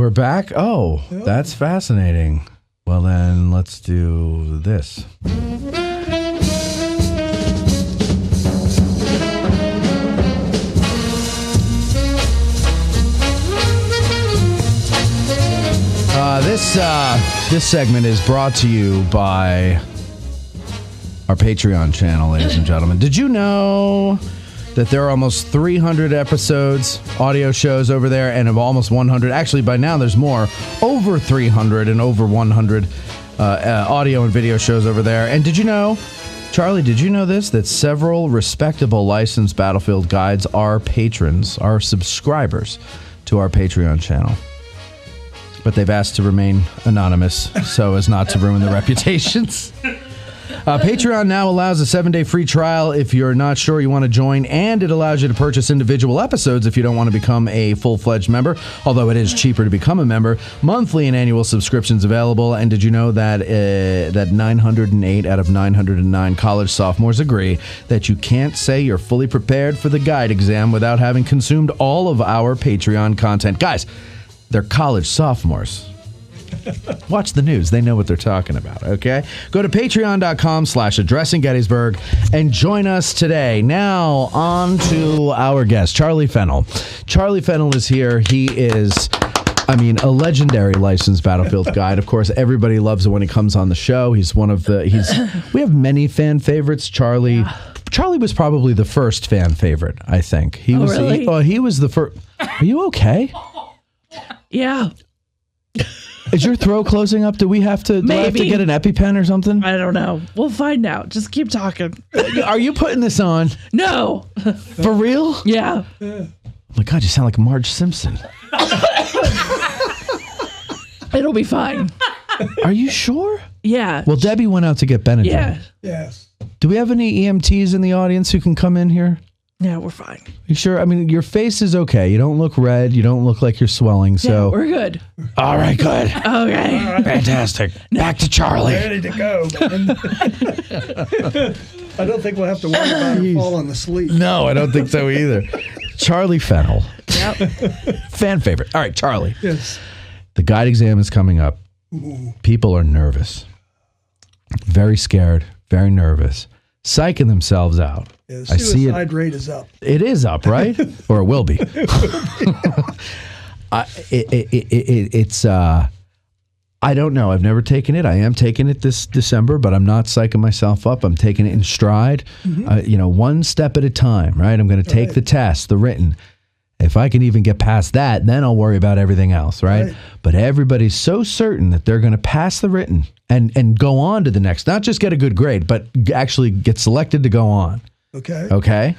We're back? Oh, that's fascinating. Well, then let's do this. This segment is brought to you by our Patreon channel, ladies and gentlemen. Did you know that there are almost 300 episodes, audio shows over there, and of almost 100. Actually, by now there's more. Over 300 and over 100 audio and video shows over there. And did you know, Charlie, did you know this? That several respectable licensed Battlefield guides are patrons, are subscribers to our Patreon channel. But they've asked to remain anonymous so as not to ruin their reputations. Patreon now allows a 7-day free trial if you're not sure you want to join, and it allows you to purchase individual episodes if you don't want to become a full-fledged member, although it is cheaper to become a member. Monthly and annual subscriptions available, and did you know that that 908 out of 909 college sophomores agree that you can't say you're fully prepared for the guide exam without having consumed all of our Patreon content? Guys, they're college sophomores. Watch the news. They know what they're talking about, okay? Go to patreon.com/addressing Gettysburg and join us today. Now, on to our guest, Charlie Fennell. Charlie Fennell is here. He is, a legendary licensed Battlefield guide. Of course, everybody loves it when he comes on the show. He's one of the, we have many fan favorites. Charlie was probably the first fan favorite, I think. He was the first. Are you okay? Yeah. Is your throat closing up? Do I have to get an EpiPen or something? I don't know. We'll find out. Just keep talking. Are you putting this on? No. For real? Yeah. Oh my God, you sound like Marge Simpson. It'll be fine. Are you sure? Yeah. Well, Debbie went out to get Benadryl. Yeah. Yes. Do we have any EMTs in the audience who can come in here? Yeah, we're fine. You sure? Your face is okay. You don't look red. You don't look like you're swelling. So we're good. All right, good. Okay. Fantastic. Back to Charlie. Ready to go. I don't think we'll have to worry about him falling asleep. No, I don't think so either. Charlie Fennell. Yep. Fan favorite. All right, Charlie. Yes. The guide exam is coming up. Ooh. People are nervous. Very scared. Very nervous. Psyching themselves out. Yeah, I see it. Suicide rate is up. It is up, right? Or it will be. It's I don't know. I've never taken it. I am taking it this December, but I'm not psyching myself up. I'm taking it in stride. One step at a time, right? I'm going to take the test, the written. If I can even get past that, then I'll worry about everything else, right? But everybody's so certain that they're going to pass the written and go on to the next, not just get a good grade, but actually get selected to go on. Okay. Okay.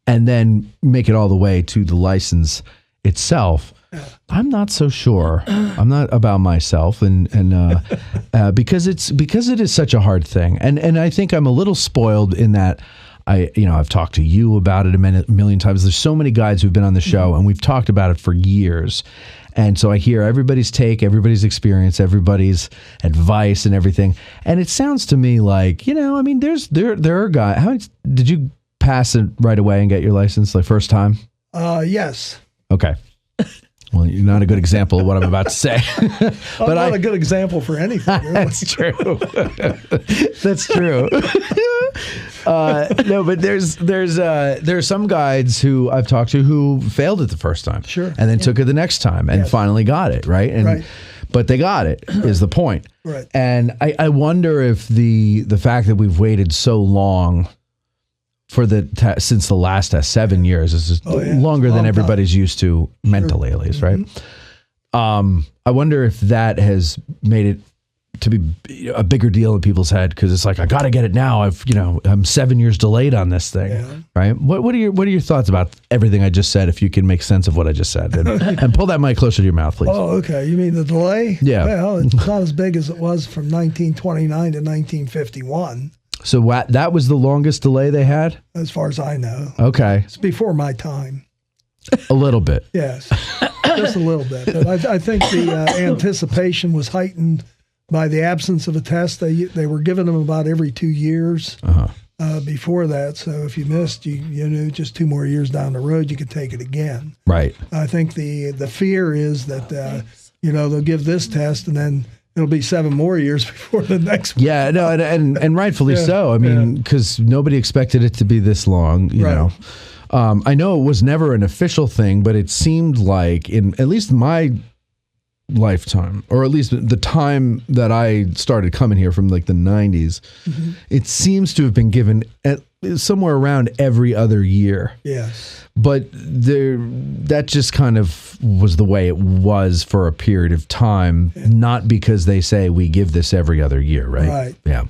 And then make it all the way to the license itself. I'm not so sure. I'm not about myself, and because it is such a hard thing, and I think I'm a little spoiled in that I've talked to you about it a million times. There's so many guides who've been on the show, and we've talked about it for years. And so I hear everybody's take, everybody's experience, everybody's advice, and everything. And it sounds to me like there are guys. How did you pass it right away and get your license the first time? Yes. Okay. Well, you're not a good example of what I'm about to say. But I'm not a good example for anything. Really. That's true. That's true. No, but there's some guides who I've talked to who failed it the first time. Sure. And then took it the next time and finally got it, right? And but they got it is the point. Right. And I wonder if the fact that we've waited so long for since the last test, 7 years, is longer than everybody's used to mentally, at least, right? I wonder if that has made it to be a bigger deal in people's head, because it's like, I got to get it now. I'm 7 years delayed on this thing, right? What are your thoughts about everything I just said? If you can make sense of what I just said, and pull that mic closer to your mouth, please. Oh, okay. You mean the delay? Yeah. Well, it's not as big as it was from 1929 to 1951. So that was the longest delay they had? As far as I know. Okay. It's before my time. A little bit. Yes. Just a little bit. But I think the anticipation was heightened by the absence of a test. They were giving them about every 2 years before that. So if you missed, you knew just 2 more years down the road, you could take it again. Right. I think the fear is that they'll give this test and then it'll be 7 more years before the next one. Yeah, no, and rightfully so. I mean, because nobody expected it to be this long, you know. I know it was never an official thing, but it seemed like in at least my lifetime, or at least the time that I started coming here from like the 90s, it seems to have been given at somewhere around every other year. Yes. But that just kind of was the way it was for a period of time, not because they say we give this every other year, right? Right. Yeah.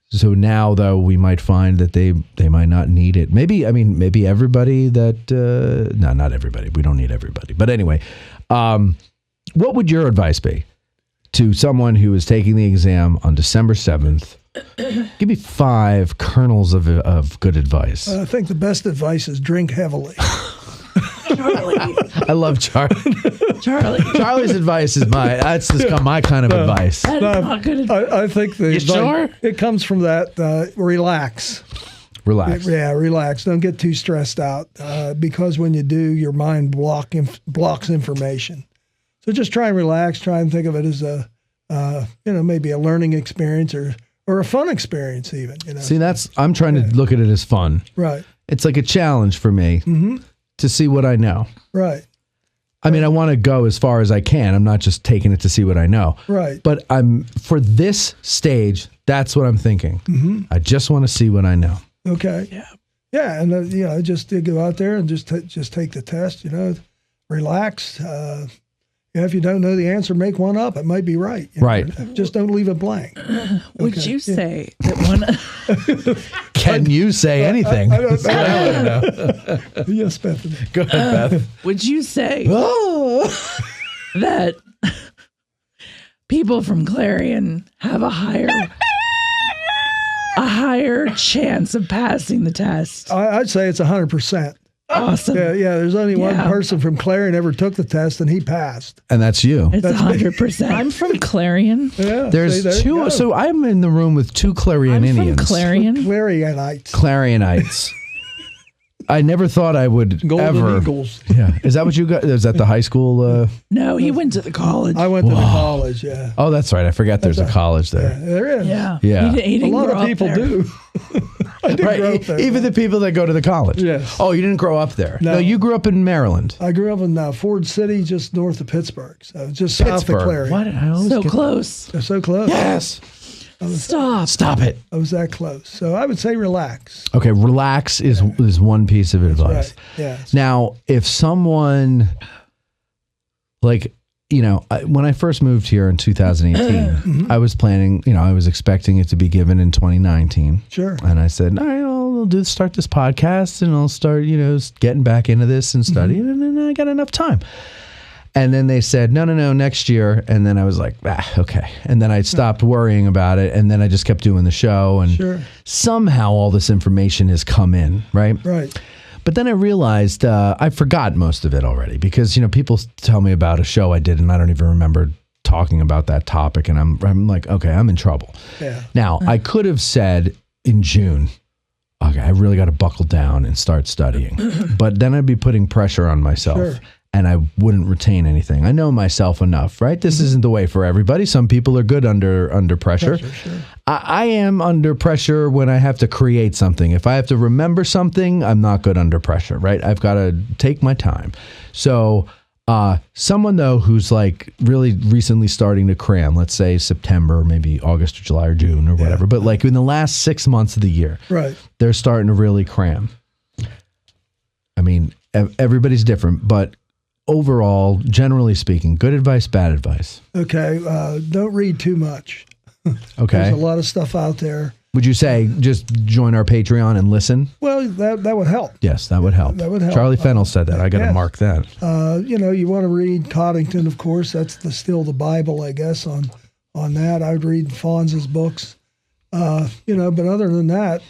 So now, though, we might find that they might not need it. Maybe everybody that, no, not everybody. We don't need everybody. But anyway, what would your advice be to someone who is taking the exam on December 7th? Give me 5 kernels of good advice. I think the best advice is drink heavily. Charlie. I love Charlie. Charlie's advice is that's just my kind of advice. That's not good advice. I think the advice, sure? It comes from that relax. Relax. Yeah, relax. Don't get too stressed out because when you do, your mind blocks information. So just try and relax. Try and think of it as maybe a learning experience or a fun experience even. See, I'm trying to look at it as fun. Right. It's like a challenge for me to see what I know. Right. I mean, I want to go as far as I can. I'm not just taking it to see what I know. Right. But for this stage, that's what I'm thinking. I just want to see what I know. Okay. Yeah. Yeah, and just to go out there and just take the test. Relax. If you don't know the answer, make one up. It might be right. Right. Just don't leave it blank. Would you say that one? Can you say anything? I don't know. Yes, Bethany. Go ahead, Beth. Would you say Oh. that people from Clarion have a higher chance of passing the test? I'd say it's 100%. Awesome. Yeah. There's only one person from Clarion ever took the test, and he passed. And that's you. It's 100%. I'm from Clarion. Yeah. There's there you 2. go. So I'm in the room with 2 Clarionians. I'm from Clarion. Clarionites. Clarionites. I never thought I would Golden ever. Eagles. Yeah. Is that what you got? Is that the high school? No, he went to the college. I went to the college. Yeah. Oh, that's right. I forgot there's a college there. There is. Yeah. Yeah. He A didn't lot grow of up people there. do. I did grow up there. Even the people that go to the college. Yes. Oh, you didn't grow up there. No. No, you grew up in Maryland. I grew up in Ford City, just north of Pittsburgh. So just south of Clarion. Why did I always So get- close. They're so close. Yes. Stop it. I was that close. So I would say relax. Okay, relax is one piece of advice. Right. Yes. Now, if someone when I first moved here in 2018, I was planning, I was expecting it to be given in 2019. Sure. And I said, all right, I'll start this podcast and I'll start, getting back into this and studying, and then I got enough time. And then they said, no, next year. And then I was like, okay. And then I stopped worrying about it. And then I just kept doing the show. And somehow all this information has come in, right? Right. But then I realized I forgot most of it already because, people tell me about a show I did and I don't even remember talking about that topic. And I'm like, okay, I'm in trouble. Yeah. Now, I could have said in June, okay, I really got to buckle down and start studying. But then I'd be putting pressure on myself. Sure. And I wouldn't retain anything. I know myself enough, right? This isn't the way for everybody. Some people are good under pressure. Sure. I am under pressure when I have to create something. If I have to remember something, I'm not good under pressure, right? I've got to take my time. So someone, though, who's like really recently starting to cram, let's say September, maybe August or July or June or whatever, but like in the last 6 months of the year, Right. they're starting to really cram. I mean, everybody's different, but overall, generally speaking, good advice, bad advice. Okay. Don't read too much. Okay. There's a lot of stuff out there. Would you say just join our Patreon and listen? Well, that would help. Yes, that would help. That would help. Charlie Fennell said that. I got to yes. mark that. You want to read Codington, of course. That's still the Bible, I guess, on that. I would read Fonz's books. But other than that,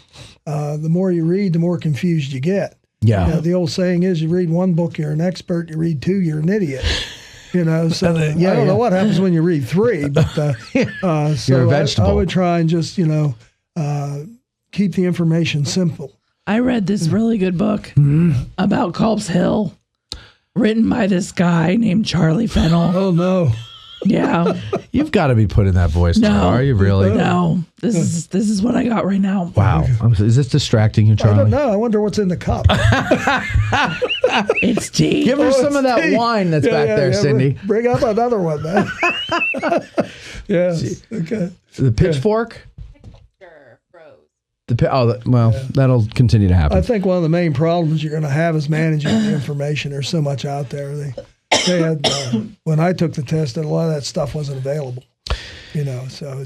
the more you read, the more confused you get. Yeah. The old saying is, you read one book, you're an expert. You read 2, you're an idiot. So I don't know what happens when you read 3, but so you're a vegetable. I would try and just keep the information simple. I read this really good book about Culp's Hill, written by this guy named Charlie Fennell. Oh no! Yeah. You've got to be putting that voice. No. Charlie. Are you really? No. This is what I got right now. Wow. Is this distracting you, Charlie? I don't know. I wonder what's in the cup. It's tea. Give her some of that tea. wine that's back there, Cindy. Bring up another one, man. Yeah. Okay. The pitchfork? That'll continue to happen. I think one of the main problems you're going to have is managing the information. There's so much out there. They had when I took the test, a lot of that stuff wasn't available. So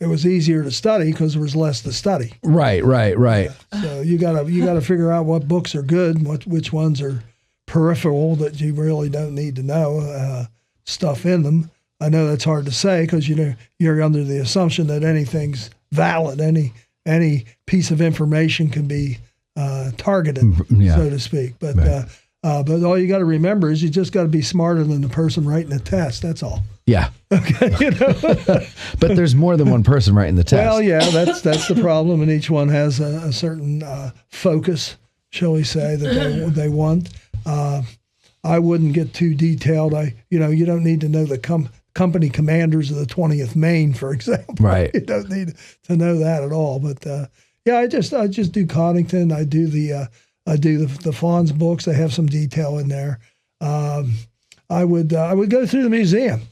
it was easier to study because there was less to study. Right. So you gotta figure out what books are good, and which ones are peripheral that you really don't need to know stuff in them. I know that's hard to say because you're under the assumption that anything's valid. Any piece of information can be targeted, so to speak. But all you got to remember is you just got to be smarter than the person writing the test. That's all. Yeah. Okay. But there's more than one person writing the test. Well, yeah, that's the problem, and each one has a certain focus, shall we say, that they want. I wouldn't get too detailed. You don't need to know the company commanders of the 20th Maine, for example. Right. You don't need to know that at all. But I just do Codington. I do the Fawn's books. They have some detail in there. I would go through the museum.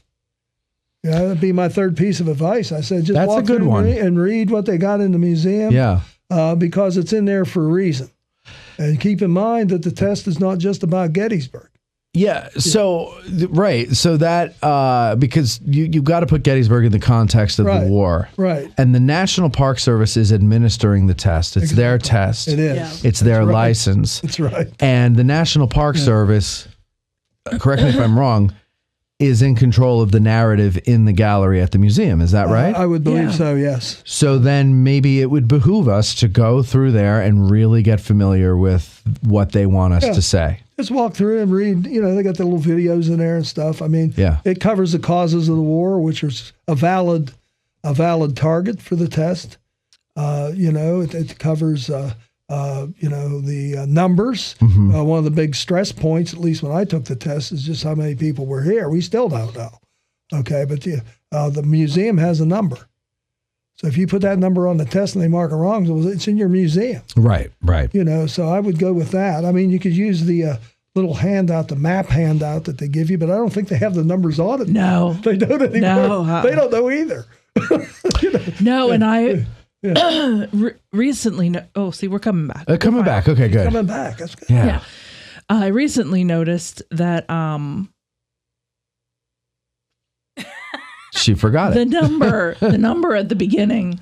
That'd be my third piece of advice. I said just walk through and read what they got in the museum. Yeah. Because it's in there for a reason. And keep in mind that the test is not just about Gettysburg. Yeah. So, right. So that, because you've got to put Gettysburg in the context of the war. Right. And the National Park Service is administering the test. It's their test. It is. Yeah. It's their license. That's right. And the National Park Service, correct me if I'm wrong, is in control of the narrative in the gallery at the museum. Is that right? I would believe so, yes. So then maybe it would behoove us to go through there and really get familiar with what they want us to say. Just walk through and read. They got the little videos in there and stuff. I mean, it covers the causes of the war, which is a valid target for the test. It covers the numbers. Mm-hmm. One of the big stress points, at least when I took the test, is just how many people were here. We still don't know. Okay, but the museum has a number. So if you put that number on the test and they mark it wrong, it's in your museum. Right. So I would go with that. I mean, you could use the little handout, the map handout that they give you, but I don't think they have the numbers on it. No. They don't anymore. No. They don't know either. No, and I recently... see, we're coming back. Coming back. Okay, good. Coming back. That's good. Yeah. I recently noticed that... She forgot it. The number at the beginning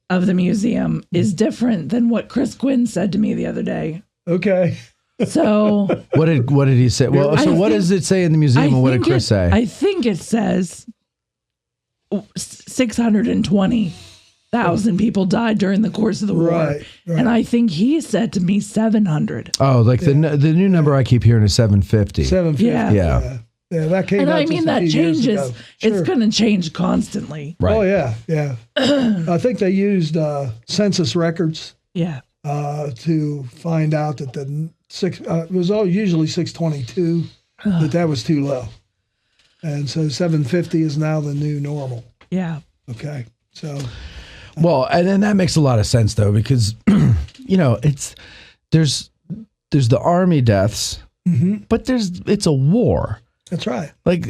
of the museum is different than what Chris Quinn said to me the other day. Okay. So what did he say? Well, what does it say in the museum, and what did Chris say? I think it says 620,000 people died during the course of the war, right. And I think he said to me 700. Oh, like the new number I keep hearing is 750. 750. Yeah. Yeah, that came out. And I mean, that changes. Sure. It's going to change constantly. Right. Oh, yeah. I think they used census records to find out that it was usually 622, that was too low. And so 750 is now the new normal. Yeah. Okay. So. Well, and then that makes a lot of sense, though, because, there's the army deaths, but it's a war. That's right. Like,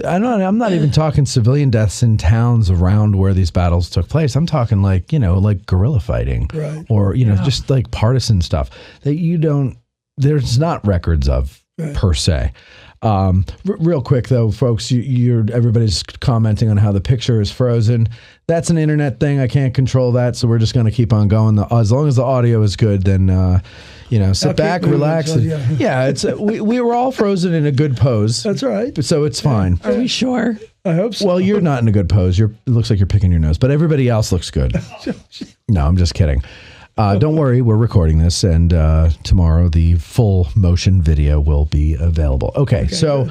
I'm not even talking civilian deaths in towns around where these battles took place. I'm talking like guerrilla fighting, right. Or, just like partisan stuff that there's not records of per se. Real quick though, folks, everybody's commenting on how the picture is frozen. That's an internet thing. I can't control that. So we're just going to keep on going. As long as the audio is good, then, sit back, relax. We were all frozen in a good pose. That's right. So it's fine. Are we sure? I hope so. Well, you're not in a good pose. It looks like you're picking your nose, but everybody else looks good. No, I'm just kidding. Don't worry, we're recording this, and tomorrow the full motion video will be available. Okay, so,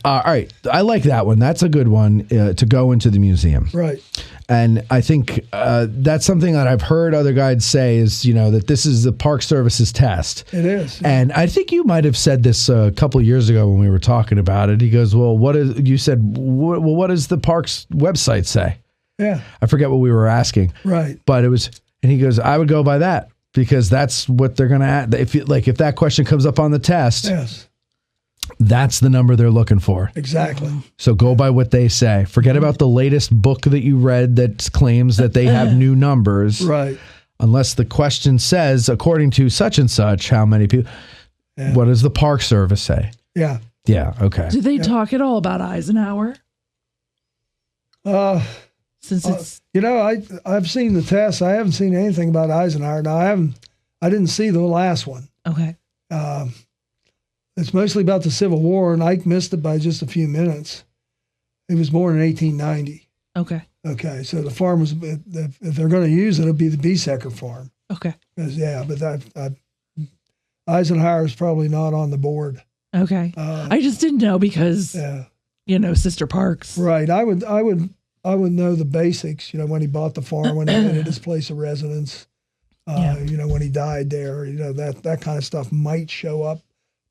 all right, I like that one. That's a good one to go into the museum. Right. And I think that's something that I've heard other guides say is, that this is the Park Service's test. It is. And I think you might have said this a couple of years ago when we were talking about it. He goes, well, what does the park's website say? Yeah. I forget what we were asking. Right. But it was, and he goes, I would go by that because that's what they're going to add. If that question comes up on the test, yes, that's the number they're looking for. Exactly. So go by what they say. Forget about the latest book that you read that claims that they have new numbers. Right. Unless the question says, according to such and such, how many people. Yeah. What does the Park Service say? Yeah. Yeah. Okay. Do they talk at all about Eisenhower? Since it's I've seen the test. I haven't seen anything about Eisenhower. Now I didn't see the last one. Okay. It's mostly about the Civil War, and Ike missed it by just a few minutes. He was born in 1890. Okay. Okay, so the farm was, if they're going to use it, it'll be the Beesecker farm. Okay. But Eisenhower is probably not on the board. Okay. I just didn't know because, Sister Parks. Right. I would know the basics, when he bought the farm, when he rented his place of residence, when he died there, that kind of stuff might show up.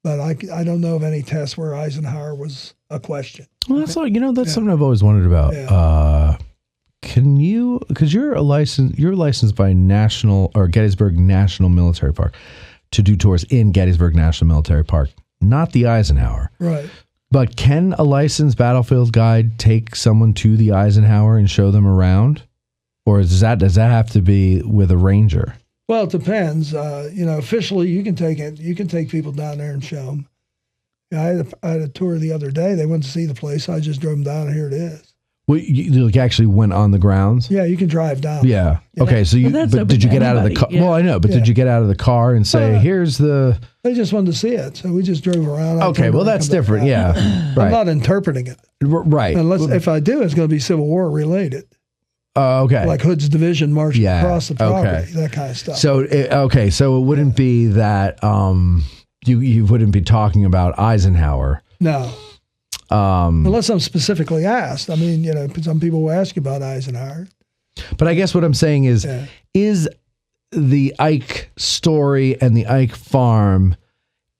But I don't know of any tests where Eisenhower was a question. Well, that's something I've always wondered about. Yeah. Because you're licensed by Gettysburg National Military Park to do tours in Gettysburg National Military Park, not the Eisenhower. Right. But can a licensed battlefield guide take someone to the Eisenhower and show them around? Or does that have to be with a ranger? Well, it depends. Officially, you can take people down there and show them. I had a tour the other day. They went to see the place. I just drove them down, and here it is. Well, you actually went on the grounds? Yeah, you can drive down. Yeah. Okay, so did you get out of the car? Yeah. Well, I know, but did you get out of the car and say, here's the... They just wanted to see it, so we just drove around. Okay, well, that's different, yeah. Right. I'm not interpreting it. Right. Unless, if I do, it's going to be Civil War related. Okay. Like Hood's division marching across the property, that kind of stuff. So, so it wouldn't be that you wouldn't be talking about Eisenhower. No. Unless I'm specifically asked. I mean, some people will ask you about Eisenhower. But I guess what I'm saying is the Ike story and the Ike farm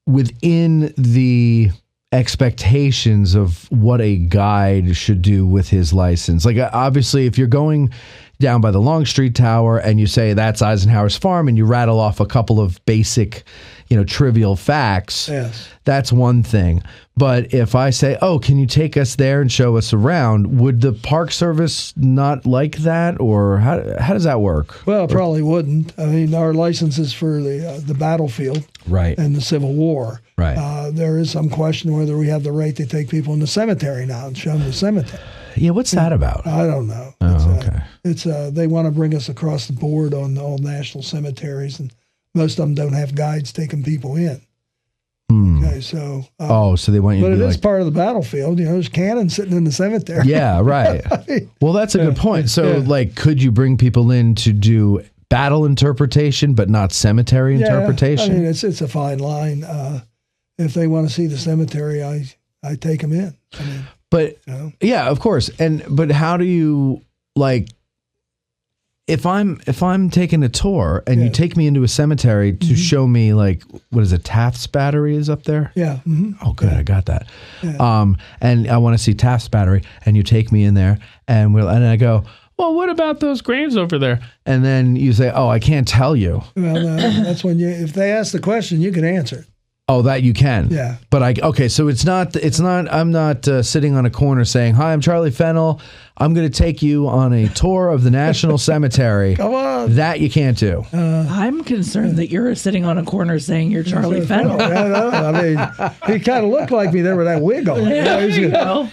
within the expectations of what a guide should do with his license? Like, obviously, if you're going down by the Longstreet Tower and you say that's Eisenhower's farm and you rattle off a couple of basic, trivial facts, that's one thing. But if I say, oh, can you take us there and show us around, would the Park Service not like that? Or how does that work? Well, it probably wouldn't. I mean, our license is for the battlefield and the Civil War. Right. There is some question whether we have the right to take people in the cemetery now and show them the cemetery. Yeah, what's that about? I don't know. It's they want to bring us across the board on all national cemeteries, and most of them don't have guides taking people in. Okay, so so they want you. But to be it is part of the battlefield. There's cannons sitting in the cemetery. Yeah, right. Well, that's a good point. So, could you bring people in to do battle interpretation, but not cemetery interpretation? I mean, it's a fine line. If they want to see the cemetery, I take them in. I mean, but yeah, of course. But how do you if I'm taking a tour and you take me into a cemetery to show me what is it, Taft's Battery is up there? Yeah. Mm-hmm. Oh, good. I got that. Yeah. And I want to see Taft's Battery, and you take me in there, and I go, well, what about those graves over there? And then you say, oh, I can't tell you. Well, no, that's when if they ask the question, you can answer it. Oh, that you can. Yeah. But so it's not, I'm not sitting on a corner saying, hi, I'm Charlie Fennell. I'm going to take you on a tour of the National Cemetery. Come on. That you can't do. I'm concerned that you're sitting on a corner saying you're Charlie Fennell. I mean, he kind of looked like me there with that wig on.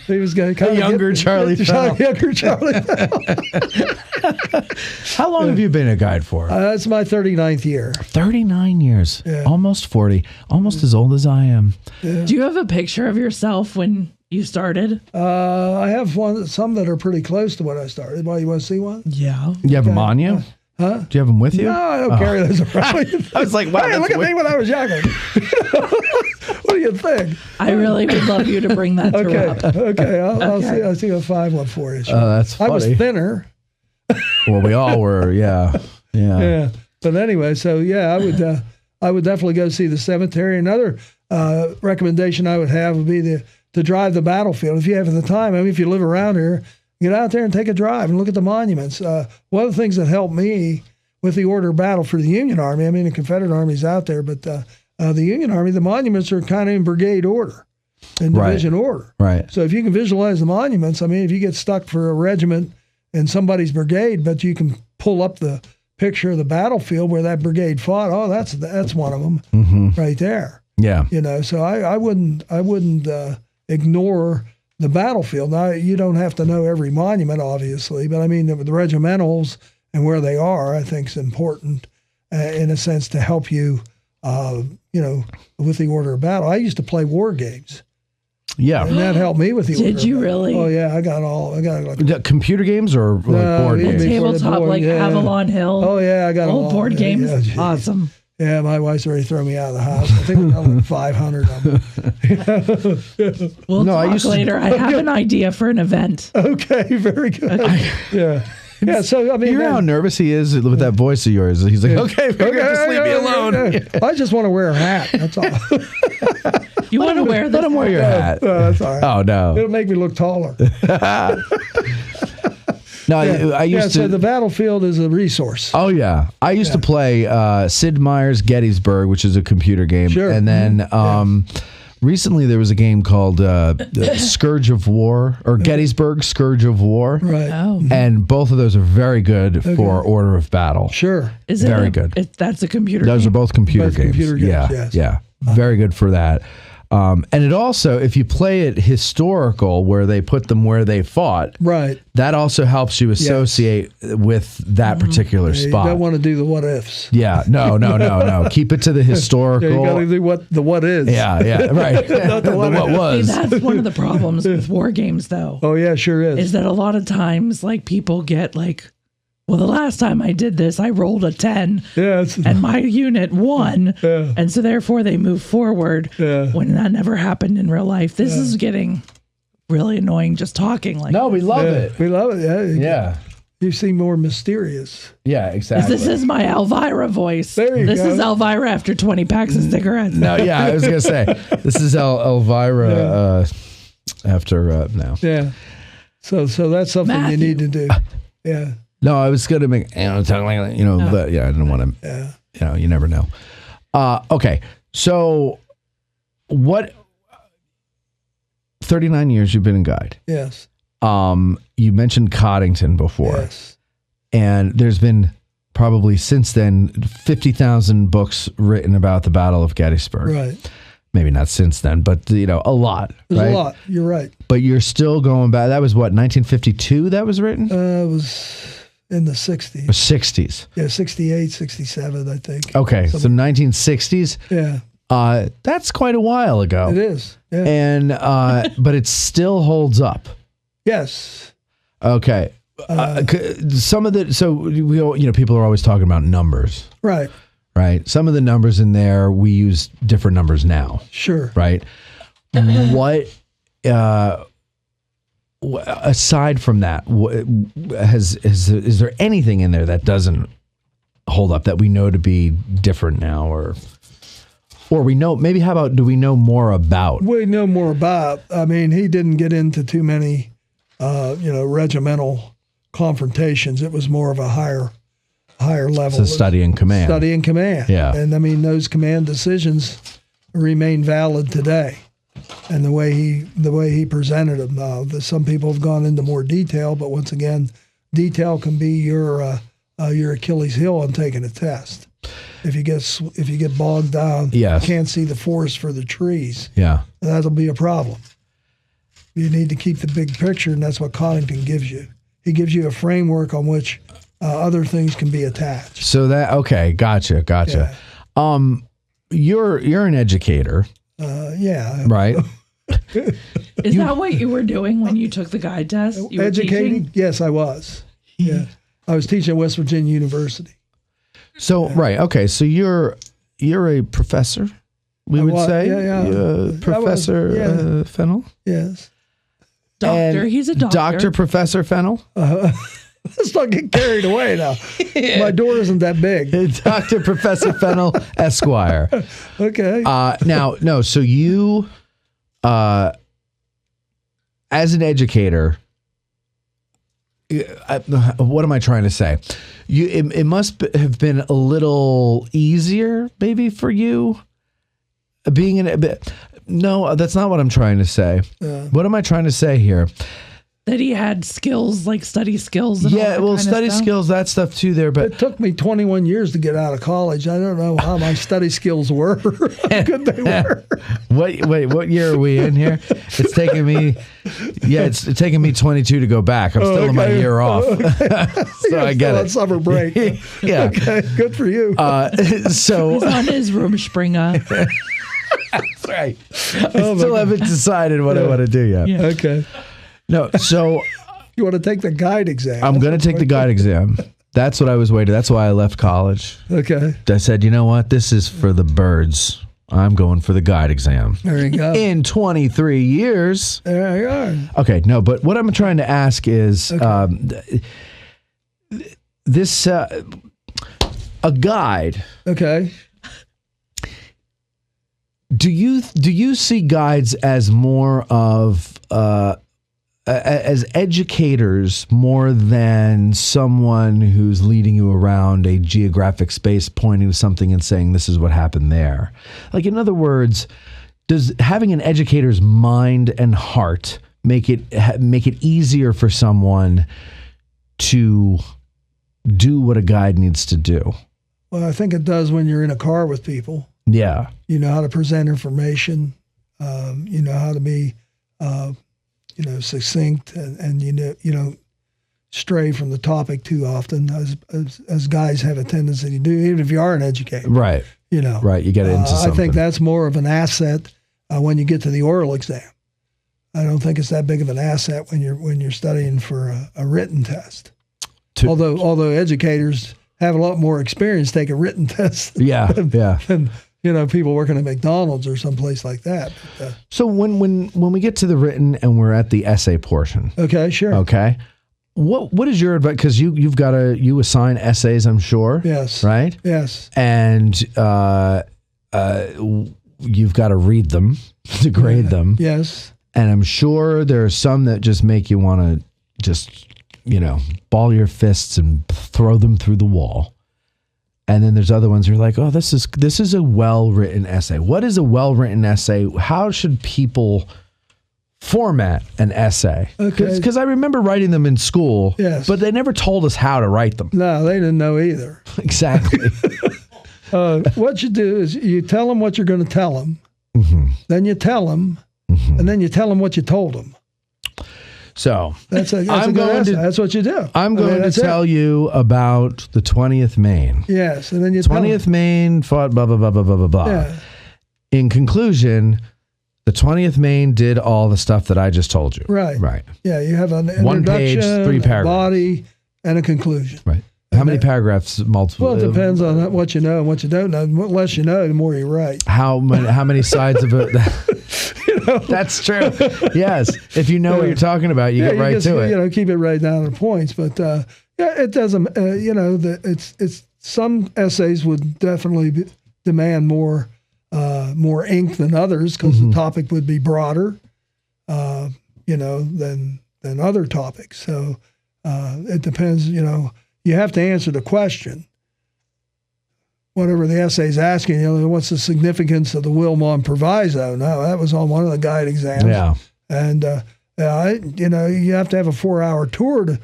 He was going to younger Charlie Fennell. Younger Charlie Fennell. How long have you been a guide for? It's my 39th year. 39 years. Yeah. Almost 40. Almost as old as I am. Yeah. Do you have a picture of yourself when you started? I have some that are pretty close to when I started. Why, you want to see one? Yeah. You have them on you? Huh? Do you have them with you? No, I don't carry those around. I was like, wow, hey, look at me when I was younger. What do you think? I really would love you to bring that to Rob. Okay. I'll see a 5 one for you. Sure. That's funny. I was thinner. Well, we all were, yeah. But anyway, so I would definitely go see the cemetery. Another recommendation I would have would be to drive the battlefield if you have the time. I mean, if you live around here, get out there and take a drive and look at the monuments. One of the things that helped me with the Order of Battle for the Union Army, I mean, the Confederate Army's out there, but the Union Army, the monuments are kind of in brigade order and division order. Right. So if you can visualize the monuments, I mean, if you get stuck for a regiment in somebody's brigade, but you can pull up the picture of the battlefield where that brigade fought, oh, that's one of them right there. Yeah. So I wouldn't ignore the battlefield. Now, you don't have to know every monument, obviously, but I mean, the regimentals and where they are, I think is important in a sense to help you, with the Order of Battle. I used to play war games. Yeah. And that helped me with the Order Did you of Battle. really? Oh, yeah. I got The computer games or board games? Tabletop, like Avalon Hill. Oh, yeah. I got old board games. Yeah, awesome. Yeah, my wife's already thrown me out of the house. I think we got like 500 of them. We'll talk later. I have an idea for an event. Okay, very good. Yeah, so I mean, you know how nervous he is with that voice of yours. He's like, okay, just leave me alone. I just want to wear a hat. That's all. You want to wear this? Let him wear your hat. That's all right. Oh, no. It'll make me look taller. No, I used to. So the battlefield is a resource. Oh, yeah. I used to play Sid Meier's Gettysburg, which is a computer game. Sure. And then recently there was a game called Scourge of War, or Gettysburg, Scourge of War. Right. Oh. And both of those are very good for Order of Battle. Sure. Is it very good. That's a computer Those game? are both computer games. Yes. Yeah. Very good for that. And it also, if you play it historical, where they put them where they fought, right, that also helps you associate with that particular spot. You don't want to do the what ifs. Yeah, no. Keep it to the historical. Yeah, you got to do what is. Yeah, right. Not the what was. See, that's one of the problems with war games, though. Oh yeah, sure is. Is that a lot of times, like, people get like, well, the last time I did this, I rolled a 10, and my unit won, and so therefore they move forward. When that never happened in real life. This is getting really annoying just talking like. No, we love it. We love it. Yeah. You seem more mysterious. Yeah, exactly. This is my Elvira voice. There you go. This is Elvira after 20 packs of cigarettes. No, yeah, I was gonna say this is Elvira after now. Yeah. So that's something Matthew. you need to do. Yeah. No, I was going to make, talk like, but yeah, I didn't want to, you never know. Okay. So 39 years you've been a guide. Yes. You mentioned Codington before. Yes. And there's been probably since then 50,000 books written about the Battle of Gettysburg. Right. Maybe not since then, but a lot. There's right? a lot. You're right. But you're still going back. That was what, 1952 that was written? It was in the 60s. 60s. Yeah, 68, 67, I think. Okay, so 1960s. Yeah. That's quite a while ago. It is. Yeah. And but it still holds up. Yes. Okay. Some of the people are always talking about numbers. Right. Right. Some of the numbers in there, we use different numbers now. Sure. Right. What aside from that, is there anything in there that doesn't hold up that we know to be different now, or we know, maybe, how about, do we know more about? We know more about. I mean, he didn't get into too many, regimental confrontations. It was more of a higher level. It's a study in command. Study in command. Yeah. And I mean, those command decisions remain valid today. And the way he presented them, some people have gone into more detail, but once again, detail can be your Achilles heel on taking a test. If you get bogged down, can't see the forest for the trees. Yeah, that'll be a problem. You need to keep the big picture, and that's what Codington gives you. He gives you a framework on which other things can be attached. So gotcha. Yeah. You're an educator. Yeah. Right. Is that what you were doing when you took the guide test? You educating? Yes, I was. Yeah. I was teaching at West Virginia University. So right, okay. So you're a professor, we would say. Yeah. Professor Fennell. Yes. Doctor. And He's a doctor. Dr. Professor Fennell. Let's not get carried away now. My door isn't that big. Dr. Professor Fennell, Esquire. Okay. Now, no. So you, as an educator, what am I trying to say? It must have been a little easier, maybe, for you being in a bit. No, that's not what I'm trying to say. What am I trying to say here? That he had skills, like study skills. And all that kind of study stuff. skills, that stuff too there. But it took me 21 years to get out of college. I don't know how my study skills were, how good they were. What year are we in here? It's taking me, it's taking me 22 to go back. I'm still in my year off. So I get it. On summer break. Yeah. Okay, good for you. So he's on his Rumspringa. That's right. I still haven't decided what I want to do yet. Yeah. Okay. No, so you want to take the guide exam? I'm going to take the guide exam. That's what I was waiting. That's why I left college. Okay. I said, you know what? This is for the birds. I'm going for the guide exam. There you go. In 23 years. There you are. Okay, no, but what I'm trying to ask is this a guide. Okay. Do you see guides as more of as educators more than someone who's leading you around a geographic space, pointing to something and saying this is what happened there? Like, in other words, does having an educator's mind and heart make it easier for someone to do what a guide needs to do? Well, I think it does when you're in a car with people. Yeah. You know how to present information. You know how to be, succinct, and you don't stray from the topic too often, as guys have a tendency to do, even if you are an educator. Right. Right. You get into something. I think that's more of an asset when you get to the oral exam. I don't think it's that big of an asset when you're studying for a written test. Although educators have a lot more experience taking written tests. Than people working at McDonald's or someplace like that. But, so when we get to the written and we're at the essay portion. Okay, sure. Okay. What is your advice? Because you assign essays, I'm sure. Yes. Right? Yes. And you've got to read them to grade them. Yes. And I'm sure there are some that just make you want to just, ball your fists and throw them through the wall. And then there's other ones who are like, oh, this is a well-written essay. What is a well-written essay? How should people format an essay? Because I remember writing them in school, yes, but they never told us how to write them. No, they didn't know either. Exactly. What you do is you tell them what you're going to tell them, then you tell them, and then you tell them what you told them. So that's a good essay. That's what you do. I'm going to tell you about the 20th Maine. Yes, and then you 20th Maine fought blah, blah, blah, blah, blah, blah, blah. Yeah. In conclusion, the 20th Maine did all the stuff that I just told you. Right. Right. Yeah, you have an introduction, 1 page, 3 paragraphs. A body, and a conclusion. Right. How many paragraphs? Multiple. Well, it depends on what you know and what you don't know. The less you know, the more you write. How many sides of it? That's true. Yes. If you know what you're talking about, you get right to it. Keep it right down to points. But it doesn't. It's some essays would definitely demand more ink than others because the topic would be broader, than other topics. So it depends. You have to answer the question. Whatever the essay's asking, what's the significance of the Wilmot Proviso? No, that was on one of the guide exams. Yeah. And, you have to have a 4-hour tour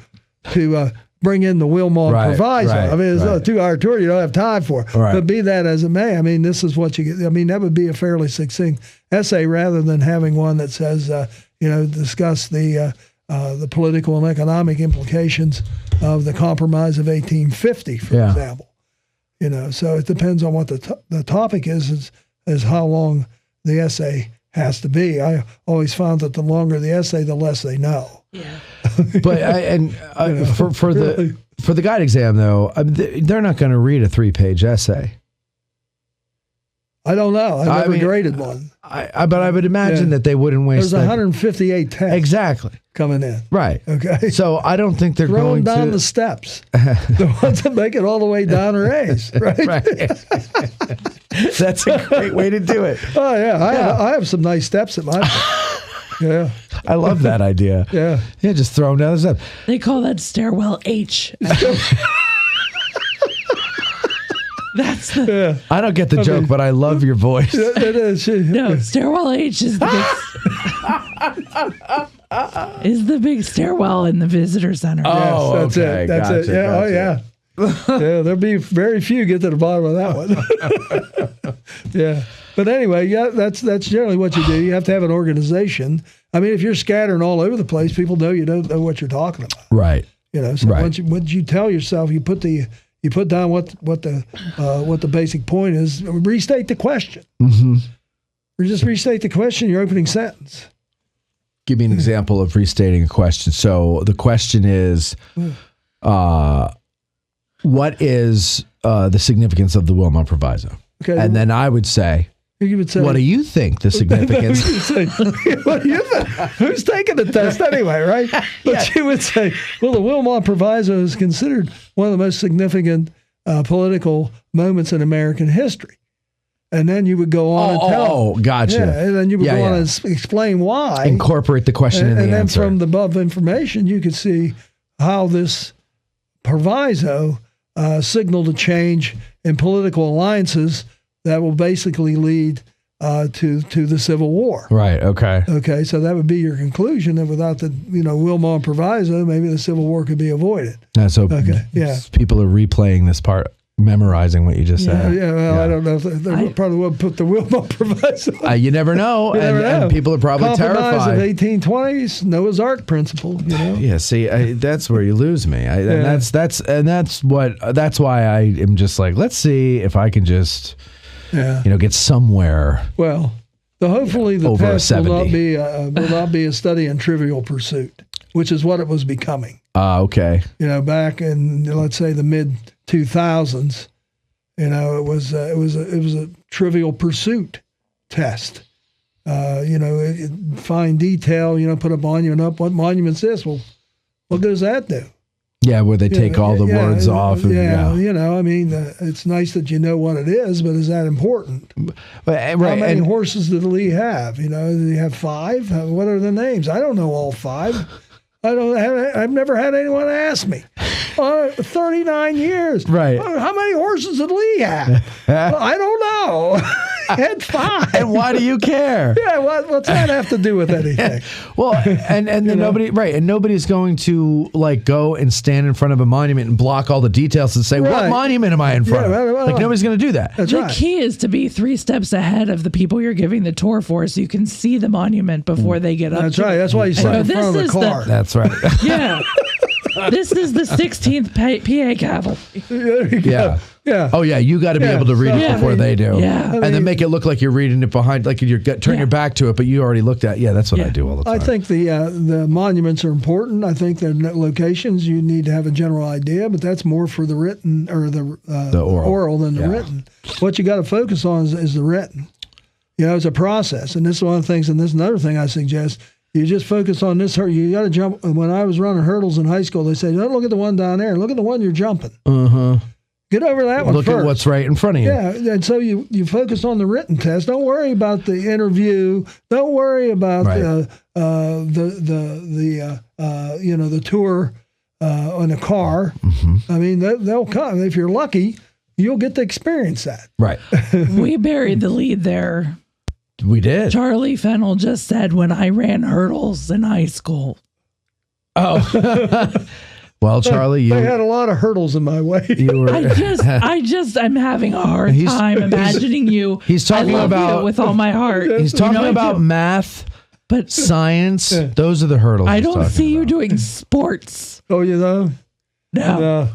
to bring in the Wilmot Proviso. Right, I mean, it's a 2-hour tour you don't have time for. Right. But be that as it may, I mean, this is what you get. I mean, that would be a fairly succinct essay rather than having one that says, discuss the political and economic implications of the Compromise of 1850, for example. So it depends on what the topic is how long the essay has to be. I always found that the longer the essay, the less they know. Yeah. But For the guide exam, though, they're not going to read a 3-page essay. I don't know. I never graded one. But I would imagine that they wouldn't waste. There's 158 tests. Exactly. Coming in. Right. Okay. So I don't think they're Throwing going down the steps. The ones that make it all the way down are A's, right? That's a great way to do it. Oh, yeah. I have some nice steps at my place. Yeah. I love that idea. Yeah. Yeah, just throw them down the steps. They call that stairwell H. That's the. I don't get the joke, but I love your voice. It is. No, stairwell H is the big. Is the big stairwell in the visitor center. Oh, yes, that's okay. it. That's it. Yeah. Gotcha. Oh, yeah. Yeah. There'll be very few get to the bottom of that one. Yeah. But anyway, yeah, that's generally what you do. You have to have an organization. I mean, if you're scattering all over the place, people know you don't know what you're talking about. Right. So once you tell yourself, you put down what the basic point is. Restate the question. Mm-hmm. Or just restate the question. Your opening sentence. Give me an example of restating a question. So the question is, what is the significance of the Wilmot Proviso? Okay. And then I would say, you would say, what do you think the significance? What do you think? Who's taking the test anyway, right? But you would say, well, the Wilmot Proviso is considered one of the most significant political moments in American history. And then you would go on and tell. Oh, gotcha. Yeah, and then you would go on and explain why. Incorporate the question in the answer. And then from the above information, you could see how this proviso signaled a change in political alliances that will basically lead to the Civil War. Right. Okay. Okay. So that would be your conclusion that without the Wilmot Proviso, maybe the Civil War could be avoided. So people are replaying this part, memorizing what you just said. Yeah. Well, I don't know if they probably would put the Wilmot Proviso. You never know. And people are probably Compromise terrified. Of 1820s Noah's Ark principle. Yeah. See, that's where you lose me. And that's why I am just like, let's see if I can just. Yeah. Get somewhere. Well, hopefully the test will not be a study in Trivial Pursuit, which is what it was becoming. Okay. Back in let's say the mid 2000s, it was a Trivial Pursuit test. Fine detail. Put a monument up. What monument's this? Well, what does that do? Yeah, where they take all the words off. I mean, it's nice that you know what it is, but is that important? Right. How many horses did Lee have? Did he have 5? What are the names? I don't know all 5. I've never had anyone ask me. 39 years. Right. How many horses did Lee have? I don't know. He had 5. And why do you care? Yeah, what's that have to do with anything? Well, and then nobody's going to go and stand in front of a monument and block all the details and say, what monument am I in front of? Nobody's going to do that. That's the key is to be 3 steps ahead of the people you're giving the tour for, so you can see the monument before they get up. That's right. That's why you sit in front of the car. That's right. Yeah. This is the 16th PA cavalry. Yeah. Yeah. Oh, yeah. You got to be able to read it before they do. Yeah. And then make it look like you're reading it behind, like you turn your back to it, but you already looked at it. Yeah, that's what I do all the time. I think the monuments are important. I think the locations, you need to have a general idea, but that's more for the written or the oral than the written. What you got to focus on is the written. It's a process. And this is one of the things, and this is another thing I suggest. You just focus on this. You got to jump. When I was running hurdles in high school, they said, don't look at the one down there. Look at the one you're jumping. Get over that one first. Look at what's right in front of you. Yeah, and so you focus on the written test. Don't worry about the interview. Don't worry about the tour on a car. Mm-hmm. I mean, they'll come. If you're lucky, you'll get to experience that. Right. We buried the lead there. We did. Charlie Fennell just said when I ran hurdles in high school. Oh. Well, Charlie, I had a lot of hurdles in my way. I'm having a hard time imagining you. He's talking about with all my heart. He's talking about math, but science. Those are the hurdles. I don't see you doing sports. Oh, No.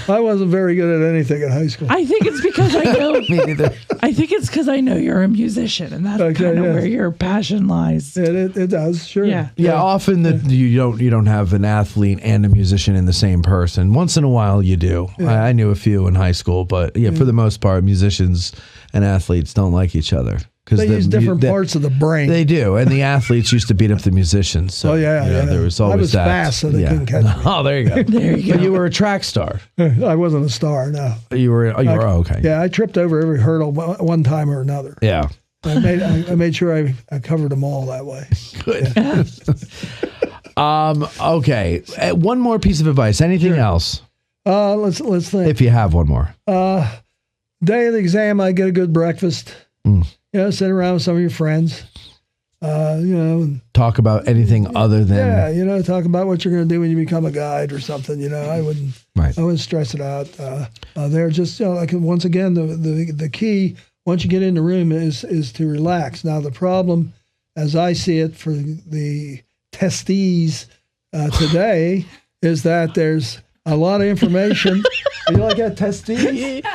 I wasn't very good at anything in high school. I think it's because I know. Me neither. I think it's because I know you're a musician, and that's kind of where your passion lies. It does, sure. Yeah. Often that you don't have an athlete and a musician in the same person. Once in a while, you do. Yeah. I knew a few in high school, but for the most part, musicians and athletes don't like each other. They use different parts of the brain. They do, and the athletes used to beat up the musicians. So, there was always I was that. fast, so they couldn't catch me. Oh, there you go. There you go. But you were a track star. I wasn't a star, no. You were okay. Yeah, I tripped over every hurdle one time or another. Yeah. I made sure I covered them all that way. Good. Yeah. Okay. One more piece of advice. Anything else? Let's think. If you have one more. Day of the exam, I get a good breakfast. Sit around with some of your friends. Talk about anything other than talk about what you're going to do when you become a guide or something. I wouldn't stress it out. They're just like, once again, the key once you get in the room is to relax. Now the problem, as I see it, for the testees today, is that there's a lot of information. You like that testy?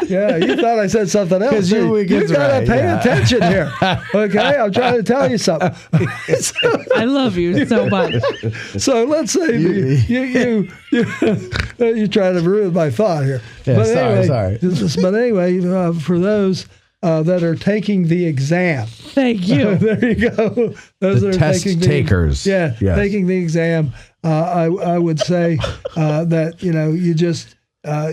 Yeah, you thought I said something else. You got to pay attention here. Okay, I'm trying to tell you something. I love you so much. So let's say you try to ruin my thought here. Yeah, but sorry. But anyway, for those that are taking the exam. Thank you. There you go. Those the that are test taking takers. taking the exam. I would say that you just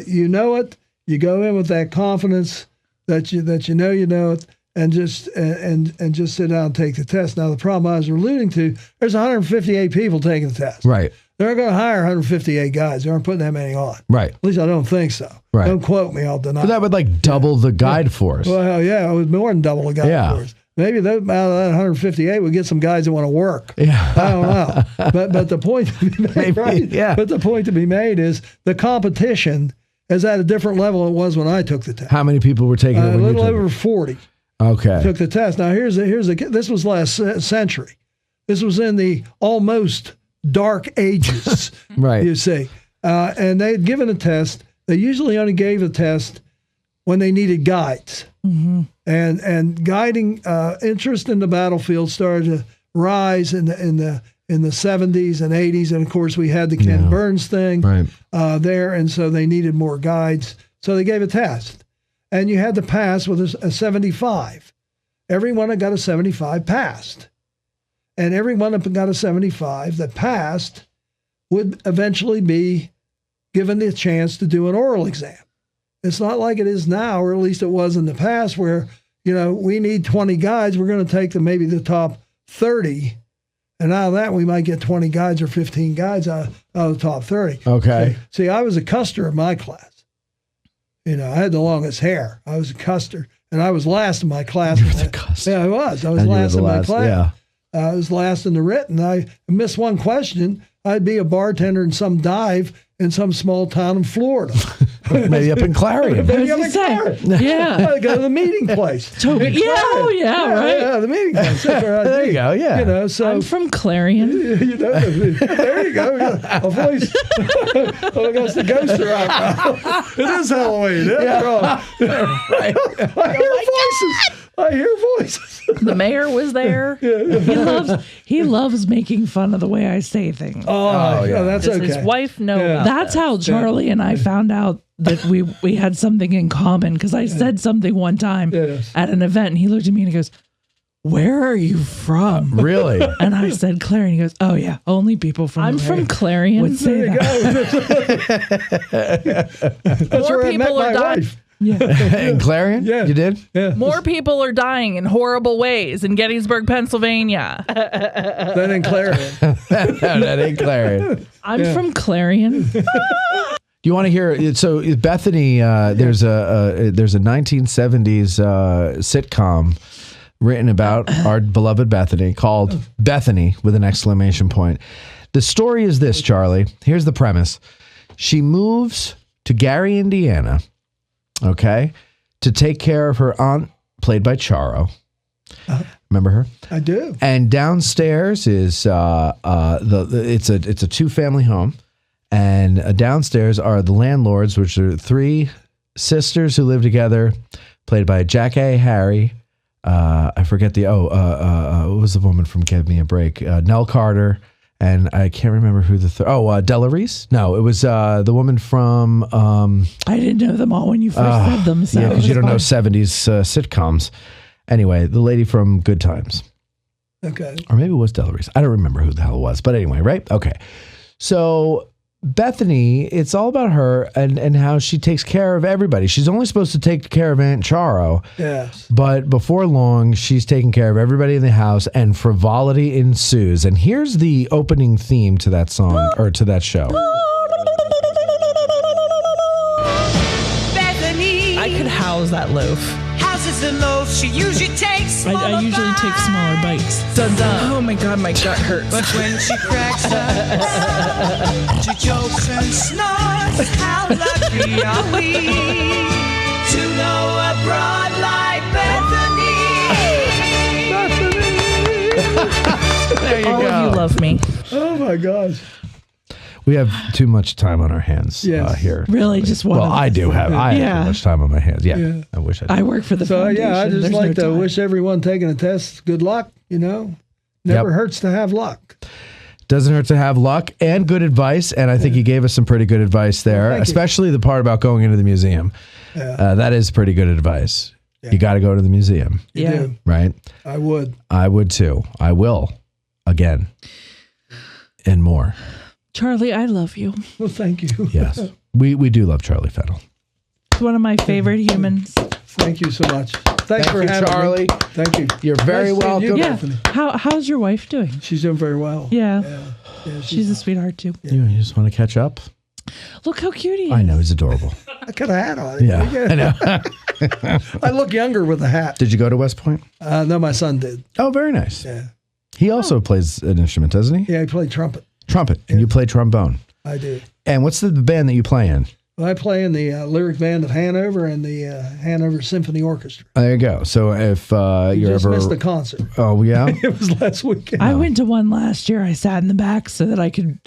you know it. You go in with that confidence that you know it, and just sit down and take the test. Now the problem I was alluding to, there's 158 people taking the test. Right. They're going to hire 158 guys. They aren't putting that many on. Right. At least I don't think so. Right. Don't quote me. I'll deny. But that would double the guide force. Well, yeah, it was more than double the guide force. Maybe out of that 158 would get some guys that want to work. Yeah. I don't know. But the point to be made, right? Yeah. But the point to be made is the competition is at a different level than it was when I took the test. How many people were taking it? A little over 40. Okay. Took the test. Now this was last century. This was in the almost dark ages. Right. You see, and they had given a test. They usually only gave a test when they needed guides. Mm-hmm. And guiding interest in the battlefield started to rise in the 70s and 80s, and of course we had the Ken Burns thing there, and so they needed more guides. So they gave a test, and you had to pass with a 75. Everyone that got a 75 passed, and everyone that got a 75 that passed would eventually be given the chance to do an oral exam. It's not like it is now, or at least it was in the past, where we need 20 guides. We're going to take maybe the top 30. And out of that, we might get 20 guides or 15 guides out of the top 30. Okay. See, I was a custer in my class. I had the longest hair. I was a custer. And I was last in my class. You were the custer. Yeah, I was. I was last in my class. Yeah. I was last in the written. I missed one question. I'd be a bartender in some dive in some small town in Florida. Maybe up in Clarion. Maybe up in Clarion. Yeah. I'd go to the meeting place. Right. Yeah, the meeting place. That's where I'd there be. You go, yeah. So I'm from Clarion. There you go. A voice. Oh, I guess the ghosts are out. It is Halloween. Right. I hear voices. The mayor was there. He loves making fun of the way I say things. Oh yeah, that's Does okay. his wife know about that's how Charlie and I found out that we had something in common, because I said something one time at an event, and he looked at me and he goes, "Where are you from?" Really? And I said Clarion. He goes, "Oh yeah, only people from I'm from Clarion would say that." That's where I met my wife. Yeah. In Clarion? Yeah. You did? Yeah. More people are dying in horrible ways in Gettysburg, Pennsylvania. Than in Clarion. No, that ain't Clarion. I'm from Clarion. Do you want to hear? So Bethany, there's a 1970s sitcom written about our beloved Bethany called Bethany with an exclamation point. The story is this, Charlie. Here's the premise. She moves to Gary, Indiana, okay, to take care of her aunt, played by Charo. Remember her? I do. And downstairs is it's a 2-family home, And downstairs are the landlords, which are 3 sisters who live together, played by Jack A. Harry. I forget what was the woman from Give Me a Break? Nell Carter. And I can't remember who the Della Reese? No, it was the woman from... I didn't know them all when you first said them. So yeah, because you don't know 70s sitcoms. Anyway, the lady from Good Times. Okay. Or maybe it was Della Reese. I don't remember who the hell it was. But anyway, right? Okay. So Bethany, it's all about her and how she takes care of everybody. She's only supposed to take care of Aunt Charo. Yes. But before long, she's taking care of everybody in the house and frivolity ensues. And here's the opening theme to that song or to that show. Bethany. I could house that loaf. Houses and loaves, she usually takes I usually take smaller bites. Dun dun. Oh my God, my gut hurts. But when she cracks up, she jokes and snarks. How lucky are we to know a broad like Bethany? There you All go. of you love me. Oh my gosh. We have too much time on our hands here. Really, just one. Well, I do have. I have too much time on my hands. Yeah. I wish I did. I work for the foundation. I just There's like no to time. wish everyone taking a test good luck. Never hurts to have luck. Doesn't hurt to have luck and good advice. And I think you gave us some pretty good advice there, especially the part about going into the museum. Yeah. That is pretty good advice. Yeah. You got to go to the museum. You do. Right? I would. I would too. I will. Again. And more. Charlie, I love you. Well, thank you. Yes. We do love Charlie Fennell. He's one of my favorite humans. Thank you so much. Thanks for you, having Charlie. me. Thank you. You're very Nice seeing welcome. you, Yeah. Bethany. How's your wife doing? She's doing very well. Yeah. Yeah, She's a sweetheart too. You just want to catch up? Look how cute he is. I know. He's adorable. I could have had on it. Yeah. I know. I look younger with a hat. Did you go to West Point? No, my son did. Oh, very nice. Yeah. He also plays an instrument, doesn't he? Yeah, he played trumpet. Trumpet. And you play trombone. I do. And what's the band that you play in? Well, I play in the lyric band of Hanover and the Hanover Symphony Orchestra. There you go. So if You you're just ever... missed the concert. Oh, yeah? It was last weekend. I went to one last year. I sat in the back so that I could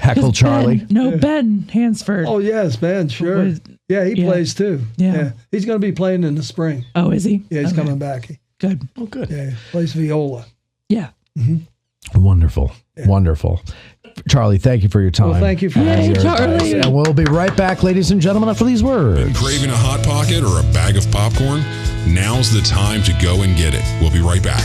Heckle Charlie. Ben Hansford. Oh, yes, Ben, sure. Was- Yeah, he yeah. plays too. Yeah. He's going to be playing in the spring. Oh, is he? Yeah, he's Okay. coming back. Good. Oh, good. Yeah, plays viola. Yeah. Wonderful. Wonderful. Charlie, thank you for your time. Well, thank you for Yay, having me. Charlie. And we'll be right back, ladies and gentlemen, after these words. Craving a Hot Pocket or a bag of popcorn? Now's the time to go and get it. We'll be right back.